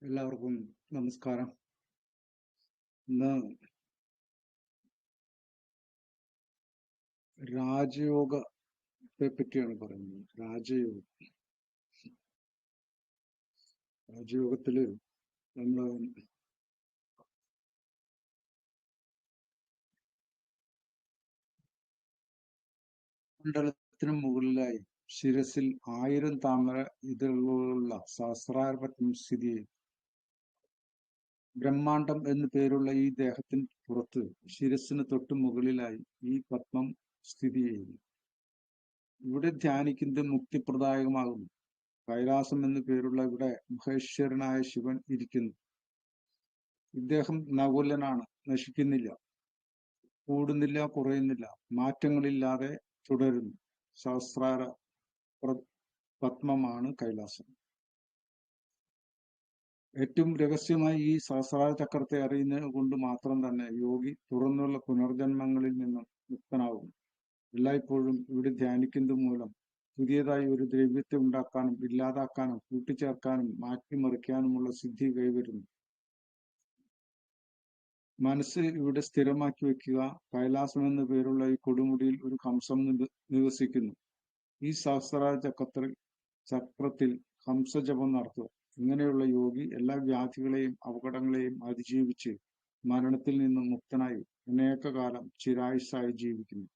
എല്ലാവർക്കും നമസ്കാരം. ഇന്ന് രാജയോഗത്തെ പറ്റിയാണ് പറയുന്നത്. രാജയോഗത്തില് നമ്മള് മണ്ഡലത്തിന് മുകളിലായി ശിരസിൽ 1000 താമര ഇതളുകളുള്ള സഹസ്രാരപത്മം സ്ഥിതി ചെയ്യും. ബ്രഹ്മാണ്ഡം എന്നു പേരുള്ള ഈ ദേഹത്തിന് പുറത്ത് ശിരസിന് തൊട്ടു മുകളിലായി ഈ പത്മം സ്ഥിതി ചെയ്യുന്നു. ഇവിടെ ധ്യാനിക്കുന്നത് മുക്തിപ്രദായകമാകുന്നു. കൈലാസം എന്നു പേരുള്ള ഇവിടെ മഹേശ്വരനായ ശിവൻ ഇരിക്കുന്നു. ഇദ്ദേഹം നകുലനാണ്, നശിക്കുന്നില്ല, കൂടുന്നില്ല, കുറയുന്നില്ല, മാറ്റങ്ങളില്ലാതെ തുടരുന്നു. സഹസ്രാര പത്മമാണ് കൈലാസം. ഏറ്റവും രഹസ്യമായി ഈ സഹസ്രാര ചക്രത്തെ അറിയുന്നത് കൊണ്ട് മാത്രം തന്നെ യോഗി തുറന്നുള്ള പുനർജന്മങ്ങളിൽ നിന്നും മുക്തനാകും. എല്ലായ്പ്പോഴും ഇവിടെ ധ്യാനിക്കുന്നത് മൂലം പുതിയതായി ഒരു ദ്രവ്യത്തെ ഉണ്ടാക്കാനും ഇല്ലാതാക്കാനും കൂട്ടിച്ചേർക്കാനും മാറ്റിമറിക്കാനുമുള്ള സിദ്ധി കൈവരുന്നു. മനസ്സ് ഇവിടെ സ്ഥിരമാക്കി വെക്കുക. കൈലാസം എന്ന പേരുള്ള ഈ കൊടുമുടിയിൽ ഒരു ഹംസം നിവസിക്കുന്നു. ഈ സഹസ്രാര ചക്രത്തിൽ ഹംസജപം നടത്തുക. ഇങ്ങനെയുള്ള യോഗി എല്ലാ വ്യാധികളെയും അപകടങ്ങളെയും അതിജീവിച്ച് മരണത്തിൽ നിന്നും മുക്തനായി അനേക കാലം ചിരായുസ്സായി ജീവിക്കുന്നു.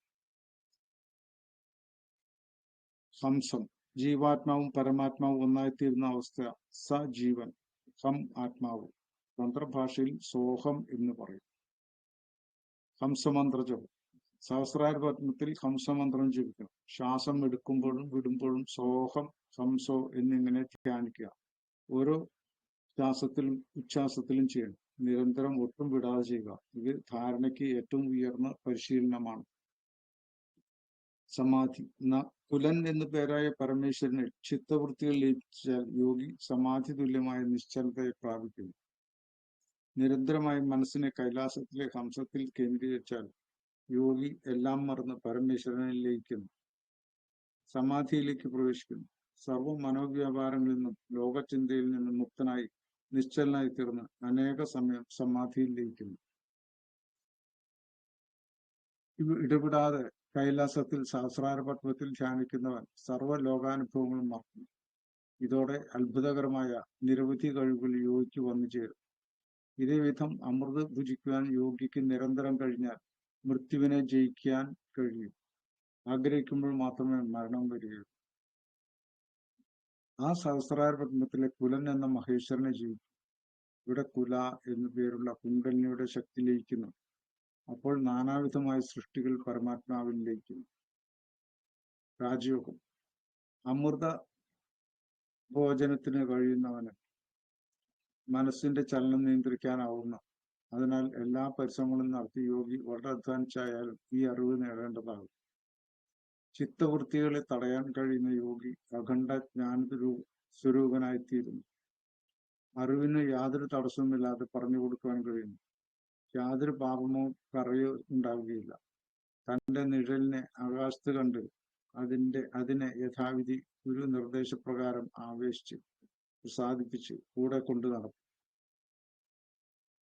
ഹംസം ജീവാത്മാവും പരമാത്മാവും ഒന്നായിത്തീരുന്ന അവസ്ഥ സജീവൻ, ഹം ആത്മാവ്. തന്ത്രഭാഷയിൽ സോഹം എന്ന് പറയും. ഹംസമന്ത്ര ജപം. സഹസ്രാര പത്മത്തിൽ ഹംസമന്ത്രം ജപിക്കണം. ശ്വാസം എടുക്കുമ്പോഴും വിടുമ്പോഴും സോഹം, ഹംസോ എന്നിങ്ങനെ ധ്യാനിക്കുക. ഓരോ ശ്വാസത്തിലും ഉച്ഛ്വാസത്തിലും ചെയ്യണം. നിരന്തരം ഒട്ടും വിടാതെ ചെയ്യുക. ഇത് ധാരണയ്ക്ക് ഏറ്റവും ഉയർന്ന പരിശീലനമാണ്. സമാധി. കുലൻ എന്നു പേരായ പരമേശ്വരനിൽ ചിത്തവൃത്തികൾ ലയിച്ചാൽ യോഗി സമാധി തുല്യമായ നിശ്ചലതയെ പ്രാപിക്കുന്നു. നിരന്തരമായി മനസ്സിനെ കൈലാസത്തിലെ ഹംസത്തിൽ കേന്ദ്രീകരിച്ചാൽ യോഗി എല്ലാം മറന്ന് പരമേശ്വരനിൽ ലയിക്കുന്നു, സമാധിയിലേക്ക് പ്രവേശിക്കുന്നു. സർവ മനോവ്യാപാരങ്ങളിൽ നിന്നും ലോകചിന്തയിൽ നിന്നും മുക്തനായി നിശ്ചലനായി തീർന്ന് അനേക സമയം സമാധിയിൽ ലയിക്കുന്നു. ഇടപെടാതെ കൈലാസത്തിൽ സഹസ്രാര പത്മത്തിൽ ധ്യാനിക്കുന്നവൻ സർവ്വ ലോകാനുഭവങ്ങളും മറക്കുന്നു. ഇതോടെ അത്ഭുതകരമായ നിരവധി കഴിവുകൾ യോഗിക്ക് വന്നു ചേരും. ഇതേ വിധം അമൃത് ഭുജിക്കുവാൻ യോഗിക്ക് നിരന്തരം കഴിഞ്ഞാൽ മൃത്യുവിനെ ജയിക്കാൻ കഴിയും. ആഗ്രഹിക്കുമ്പോൾ മാത്രമേ മരണം വരികയുള്ളൂ. ആ സഹസ്രാര പത്മത്തിലെ കുലൻ എന്ന മഹേശ്വരനെ ജീവിക്കും. ഇവിടെ കുല എന്നു പേരുള്ള കുണ്ടലിനിയുടെ ശക്തി ലയിക്കുന്നു. അപ്പോൾ നാനാവിധമായ സൃഷ്ടികൾ പരമാത്മാവിൽ ലയിക്കുന്നു. രാജയോഗം. അമൃത ഭോജനത്തിന് കഴിയുന്നവന് മനസ്സിന്റെ ചലനം നിയന്ത്രിക്കാനാവുന്ന, അതിനാൽ എല്ലാ പരിശ്രമങ്ങളും നടത്തി യോഗി വളരെ അധ്വാനിച്ചായാലും ഈ അറിവ് നേടേണ്ടതാകും. ചിത്തവൃത്തികളെ തടയാൻ കഴിയുന്ന യോഗി അഖണ്ഡ ജ്ഞാന സ്വരൂപനായിത്തീരുന്നു. അറിവിന് യാതൊരു തടസ്സവുമില്ലാതെ പറഞ്ഞു കൊടുക്കുവാൻ കഴിയുന്നു. യാതൊരു പാപമോ കറയോ ഉണ്ടാവുകയില്ല. തന്റെ നിഴലിനെ ആകാശത്ത് കണ്ട് അതിനെ യഥാവിധി ഒരു നിർദ്ദേശപ്രകാരം ആവേശിച്ച് പ്രസാദിപ്പിച്ച് കൂടെ കൊണ്ടു നടക്കും.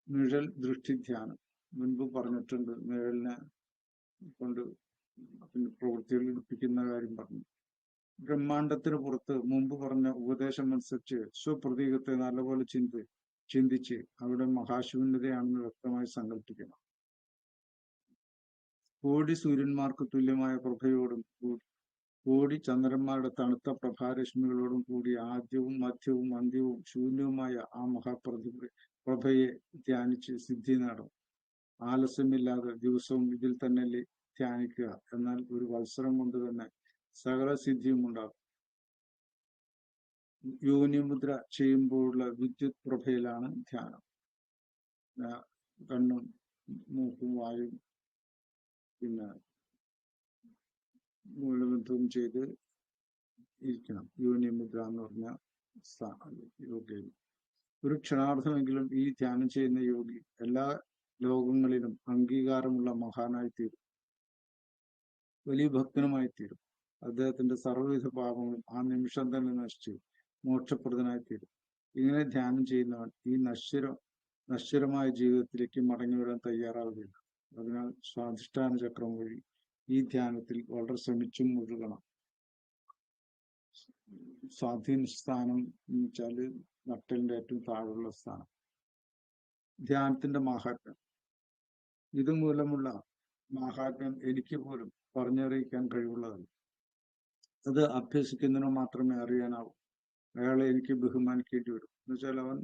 നിഴൽ ദൃഷ്ടിധ്യാനം മുൻപ് പറഞ്ഞിട്ടുണ്ട്. നിഴലിനെ കൊണ്ട് പ്രവൃത്തികൾ എടുപ്പിക്കുന്ന കാര്യം പറഞ്ഞു. ബ്രഹ്മാണ്ടത്തിന് പുറത്ത് മുമ്പ് പറഞ്ഞ ഉപദേശം അനുസരിച്ച് സ്വപ്രതീകത്തെ നല്ലപോലെ ചിന്തിച്ച് അവിടെ മഹാശൂന്യതയാണെന്ന് വ്യക്തമായി സങ്കല്പിക്കണം. കോടി സൂര്യന്മാർക്ക് തുല്യമായ പ്രഭയോടും കോടി ചന്ദ്രന്മാരുടെ തണുത്ത പ്രഭാരശ്മികളോടും കൂടി ആദ്യവും മധ്യവും അന്ത്യവും ശൂന്യവുമായ ആ പ്രഭയെ ധ്യാനിച്ച് സിദ്ധി നേടും. ആലസ്യമില്ലാതെ ദിവസവും ഇതിൽ തന്നെ ധ്യാനിക്കുക. എന്നാൽ ഒരു വത്സരം കൊണ്ട് തന്നെ സകല സിദ്ധിയും ഉണ്ടാകും. യോനിമുദ്ര ചെയ്യുമ്പോഴുള്ള വിദ്യുത് പ്രഭയിലാണ് ധ്യാനം. കണ്ണും മൂക്കും വായും പിന്നെ മൂലബന്ധവും ചെയ്ത് ഇരിക്കണം. യോനിമുദ്ര എന്ന് പറഞ്ഞ യോഗയിൽ ഒരു ക്ഷണാർത്ഥമെങ്കിലും ഈ ധ്യാനം ചെയ്യുന്ന യോഗി എല്ലാ ലോകങ്ങളിലും അംഗീകാരമുള്ള മഹാനായി തീരും, വലിയ ഭക്തനുമായി തീരും. അദ്ദേഹത്തിന്റെ സർവ്വവിധ പാപങ്ങളും ആ നിമിഷം തന്നെ നശിച്ച് മോക്ഷപ്രദനായി തീരും. ഇങ്ങനെ ധ്യാനം ചെയ്യുന്നവൻ ഈ നശ്വരമായ ജീവിതത്തിലേക്ക് മടങ്ങി വരാൻ തയ്യാറാവുകയില്ല. അതിനാൽ സ്വാധിഷ്ഠാന ചക്രം വഴി ഈ ധ്യാനത്തിൽ വളരെ ശ്രമിച്ചും മുഴുകണം. സ്വാധീന സ്ഥാനം എന്ന് വെച്ചാൽ നട്ടലിന്റെ ഏറ്റവും താഴെയുള്ള സ്ഥാനം. ധ്യാനത്തിന്റെ മാഹാത്മ്യം. ഇതുമൂലമുള്ള മാഹാത്മ്യം എനിക്ക് പോലും പറഞ്ഞറിയിക്കാൻ കഴിവുള്ളതല്ല. അത് അഭ്യസിക്കുന്നതിന് മാത്രമേ അറിയാനാവൂ. അയാളെ എനിക്ക് ബഹുമാനിക്കേണ്ടി വരും. എന്നുവെച്ചാൽ അവൻ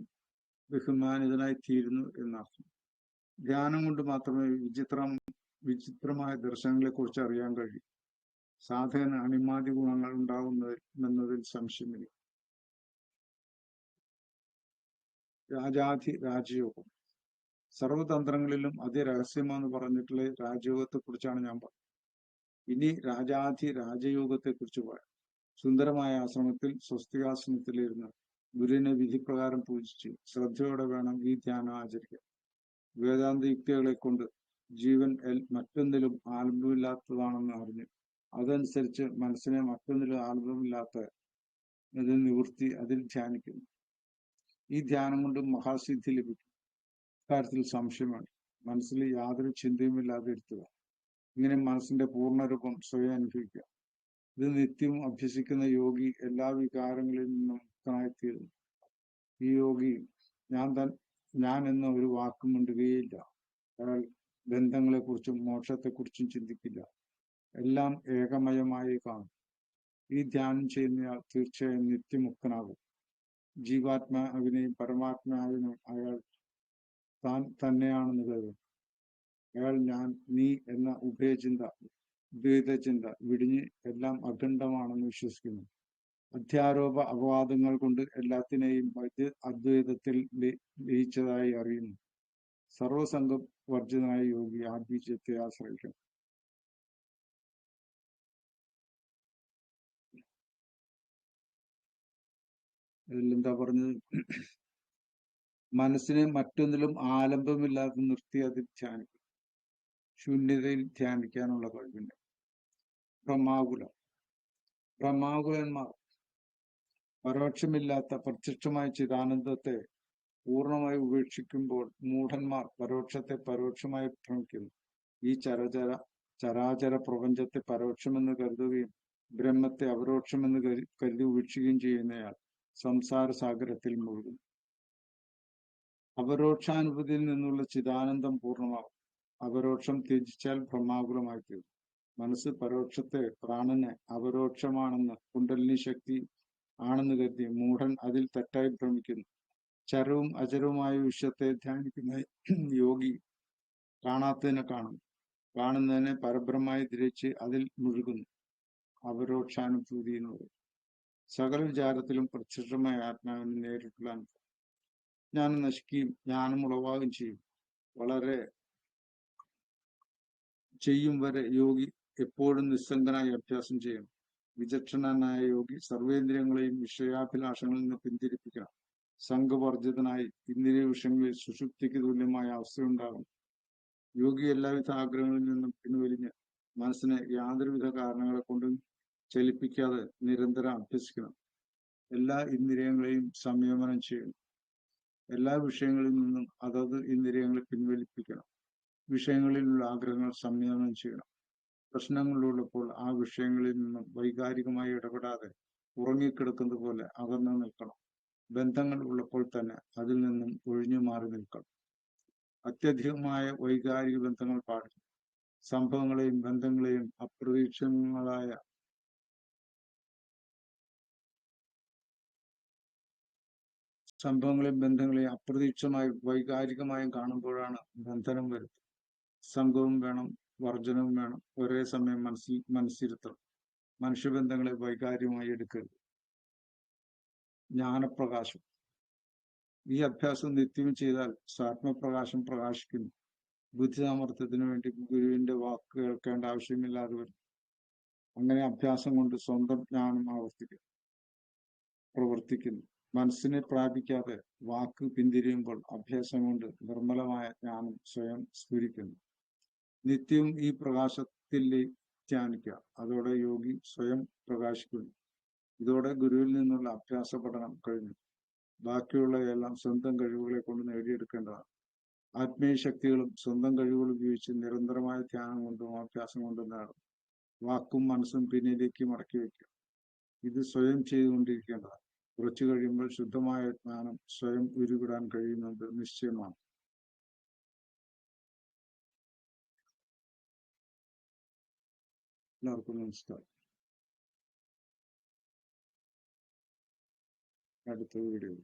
ബഹുമാനിതനായി തീരുന്നു എന്നർത്ഥം. ധ്യാനം കൊണ്ട് മാത്രമേ വിചിത്രമായ ദർശനങ്ങളെ കുറിച്ച് അറിയാൻ കഴിയും. സാധകന് അണിമാതി ഗുണങ്ങൾ ഉണ്ടാകുന്നതിൽ സംശയമില്ല. രാജയോഗം. സർവതന്ത്രങ്ങളിലും അതിരഹസ്യമെന്ന് പറഞ്ഞിട്ടുള്ള രാജയോഗത്തെ കുറിച്ചാണ് ഞാൻ പറഞ്ഞത്. ഇനി രാജയോഗത്തെ കുറിച്ച് പറയാം. സുന്ദരമായ ആശ്രമത്തിൽ സ്വസ്തികാസനത്തിലിരുന്ന് ഗുരുവിനെ വിധിപ്രകാരം പൂജിച്ച് ശ്രദ്ധയോടെ വേണം ഈ ധ്യാനം ആചരിക്കാൻ. വേദാന്ത യുക്തികളെ കൊണ്ട് ജീവൻ മറ്റൊന്നിലും ആലംബമില്ലാത്തതാണെന്ന് അറിഞ്ഞ് അതനുസരിച്ച് മനസ്സിനെ മറ്റൊന്നിലും ആലംബമില്ലാത്ത നിവൃത്തി അതിൽ ധ്യാനിക്കുന്നു. ഈ ധ്യാനം കൊണ്ട് മഹാസിദ്ധി ലഭിക്കും. കാര്യത്തിൽ സംശയമാണ്. മനസ്സിൽ യാതൊരു ചിന്തയുമില്ലാതെ ഇരുത്തുക. ഇങ്ങനെ മനസ്സിന്റെ പൂർണ്ണരൂപം സ്വയം അനുഭവിക്കുക. ഇത് നിത്യവും അഭ്യസിക്കുന്ന യോഗി എല്ലാ വികാരങ്ങളിൽ നിന്നും മുക്തനായിത്തീരുന്നു. ഈ യോഗി ഞാൻ എന്ന ഒരു വാക്കും മിണ്ടുകയില്ല. അയാൾ ബന്ധങ്ങളെക്കുറിച്ചും മോക്ഷത്തെക്കുറിച്ചും ചിന്തിക്കില്ല. എല്ലാം ഏകമയമായി കാണും. ഈ ധ്യാനം ചെയ്യുന്നയാൾ തീർച്ചയായും നിത്യമുക്തനാകും. ജീവാത്മാവിനെയും പരമാത്മാവിനെയും അയാൾ താൻ തന്നെയാണെന്ന് കരുതും. അയാൾ ഞാൻ നീ എന്ന ദ്വൈതചിന്ത വിടിഞ്ഞ് എല്ലാം അഖണ്ഡമാണെന്ന് വിശ്വസിക്കുന്നു. അധ്യാരോപ അപവാദങ്ങൾ കൊണ്ട് എല്ലാത്തിനെയും അദ്വൈതത്തിൽ ലയിച്ചതായി അറിയുന്നു. സർവസംഘ വർജിതനായ യോഗി ആ ബീജത്തെ ആശ്രയിക്കണം. അതിലെന്താ പറഞ്ഞത്? മനസ്സിനെ മറ്റൊന്നിലും ആലംബമില്ലാതെ നിർത്തി അതിൽ ധ്യാനിക്കും. ശൂന്യതയിൽ ധ്യാനിക്കാനുള്ള കഴിവുണ്ട്. ബ്രഹ്മാകുലന്മാർ പരോക്ഷമില്ലാത്ത പ്രത്യക്ഷമായ ചിദാനന്ദത്തെ പൂർണ്ണമായി ഉപേക്ഷിക്കുമ്പോൾ മൂഢന്മാർ പരോക്ഷത്തെ പരോക്ഷമായി ഭ്രമിക്കുന്നു. ഈ ചരാചര പ്രപഞ്ചത്തെ പരോക്ഷമെന്ന് കരുതുകയും ബ്രഹ്മത്തെ അപരോക്ഷമെന്ന് കരുതി ഉപേക്ഷിക്കുകയും ചെയ്യുന്നയാൾ സംസാര സാഗരത്തിൽ മുഴുകുന്നു. അപരോക്ഷാനുഭൂതിയിൽ നിന്നുള്ള ചിദാനന്ദം പൂർണ്ണമാകും. അപരോക്ഷം ത്യജിച്ചാൽ ബ്രഹ്മാകുലമായി തീരും. മനസ്സ് പരോക്ഷത്തെ പ്രാണനെ അപരോക്ഷമാണെന്ന് കുണ്ടലിനി ശക്തി ആണെന്ന് കരുതി മൂഢൻ അതിൽ തെറ്റായി ഭ്രമിക്കുന്നു. ചരവും അചരവുമായ വിശ്വത്തെ ധ്യാനിക്കുന്ന യോഗി കാണാത്തതിനെ കാണുന്നു. കാണുന്നതിനെ പരബ്രഹ്മമായി ധരിച്ച് അതിൽ മുഴുകുന്നു. അപരോക്ഷാനുഭൂതി എന്ന് പറയും. സകല വിചാരത്തിലും പ്രത്യക്ഷമായ ആത്മാവിന് നേരിട്ടുള്ള അനുഭവം. ജ്ഞാനം നശിക്കുകയും ജ്ഞാനം ഉളവാകുകയും ചെയ്യും. ചെയ്യും വരെ യോഗി എപ്പോഴും നിസ്സംഗനായി അഭ്യാസം ചെയ്യണം. വിചക്ഷണനായ യോഗി സർവേന്ദ്രിയങ്ങളെയും വിഷയാഭിലാഷങ്ങളിൽ നിന്ന് പിന്തിരിപ്പിക്കണം. സംഘവർജിതനായി ഇന്ദ്രിയ വിഷയങ്ങളിൽ സുഷുപ്തിക്ക് തുല്യമായ അവസ്ഥയുണ്ടാകും. യോഗി എല്ലാവിധ ആഗ്രഹങ്ങളിൽ നിന്നും പിൻവലിഞ്ഞ് മനസ്സിനെ യാതൊരുവിധ കാരണങ്ങളെ കൊണ്ടും ചലിപ്പിക്കാതെ നിരന്തരം അഭ്യസിക്കണം. എല്ലാ ഇന്ദ്രിയങ്ങളെയും സംയമനം ചെയ്യണം. എല്ലാ വിഷയങ്ങളിൽ നിന്നും അതത് ഇന്ദ്രിയങ്ങളെ പിൻവലിപ്പിക്കണം. വിഷയങ്ങളിലുള്ള ആഗ്രഹങ്ങൾ സംയമനം ചെയ്യണം. പ്രശ്നങ്ങളുള്ളപ്പോൾ ആ വിഷയങ്ങളിൽ നിന്നും വൈകാരികമായി ഇടപെടാതെ ഉറങ്ങിക്കിടക്കുന്നത് പോലെ അകന്നു നിൽക്കണം. ബന്ധങ്ങൾ ഉള്ളപ്പോൾ തന്നെ അതിൽ നിന്നും ഒഴിഞ്ഞു മാറി നിൽക്കണം. അത്യധികമായ വൈകാരിക ബന്ധങ്ങൾ പാടില്ല. സംഭവങ്ങളെയും ബന്ധങ്ങളെയും അപ്രതീക്ഷിതമായി വൈകാരികമായും കാണുമ്പോഴാണ് ബന്ധനം വരുന്നത്. സംഘവും വേണം, വർജനവും വേണം. ഒരേ സമയം മനസ്സിരുത്തണം. മനുഷ്യബന്ധങ്ങളെ വൈകാരികമായി എടുക്കരുത്. ജ്ഞാനപ്രകാശം. ഈ അഭ്യാസം നിത്യവും ചെയ്താൽ സ്വാത്മപ്രകാശം പ്രകാശിക്കുന്നു. ബുദ്ധി സാമർത്ഥ്യത്തിനു വേണ്ടി ഗുരുവിന്റെ വാക്ക് കേൾക്കേണ്ട ആവശ്യമില്ലാതെ വരും. അങ്ങനെ അഭ്യാസം കൊണ്ട് സ്വന്തം ജ്ഞാനം പ്രവർത്തിക്കുന്നു. മനസ്സിനെ പ്രാപിക്കാതെ വാക്ക് പിന്തിരിയുമ്പോൾ അഭ്യാസം കൊണ്ട് നിർമ്മലമായ ജ്ഞാനം സ്വയം സ്ഫുരിക്കുന്നു. നിത്യവും ഈ പ്രകാശത്തിൽ ധ്യാനിക്കുക. അതോടെ യോഗി സ്വയം പ്രകാശിക്കുന്നു. ഇതോടെ ഗുരുവിൽ നിന്നുള്ള അഭ്യാസ പഠനം കഴിഞ്ഞു. ബാക്കിയുള്ളവയെല്ലാം സ്വന്തം കഴിവുകളെ കൊണ്ട് നേടിയെടുക്കേണ്ടതാണ്. ആത്മീയ ശക്തികളും സ്വന്തം കഴിവുകൾ ഉപയോഗിച്ച് നിരന്തരമായ ധ്യാനം കൊണ്ടും അഭ്യാസം കൊണ്ടും നേടും. വാക്കും മനസ്സും പിന്നിലേക്ക് മടക്കി വയ്ക്കുക. ഇത് സ്വയം ചെയ്തുകൊണ്ടിരിക്കേണ്ടതാണ്. കുറച്ചു കഴിയുമ്പോൾ ശുദ്ധമായ ജ്ഞാനം സ്വയം ഉരുവിടാൻ കഴിയുന്നത് നിശ്ചയമാണ്. എല്ലാവർക്കും നമസ്കാരം. അടുത്ത വീഡിയോ.